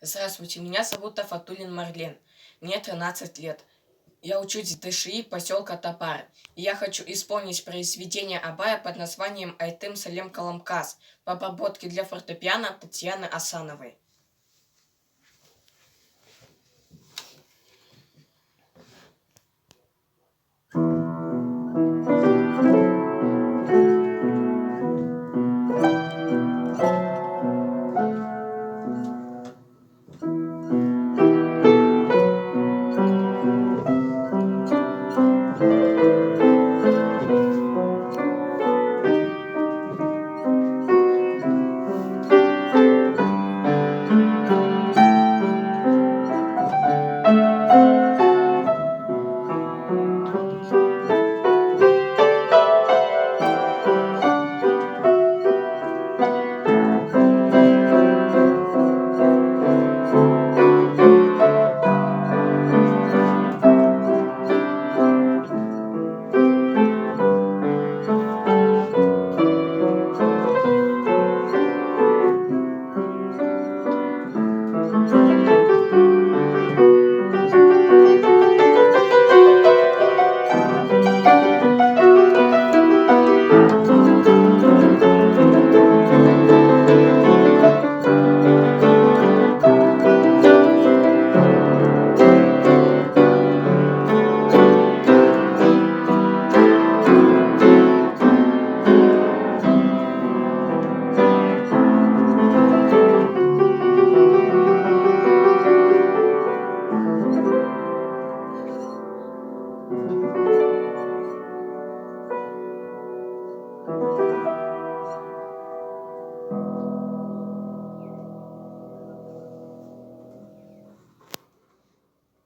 Здравствуйте, меня зовут Афатуллин Марлен. Мне 13 лет. Я учусь в ДШИ поселка Топар. И я хочу исполнить произведение Абая под названием «Айтым Салем Каламкас» по обработке для фортепиано Татьяны Асановой.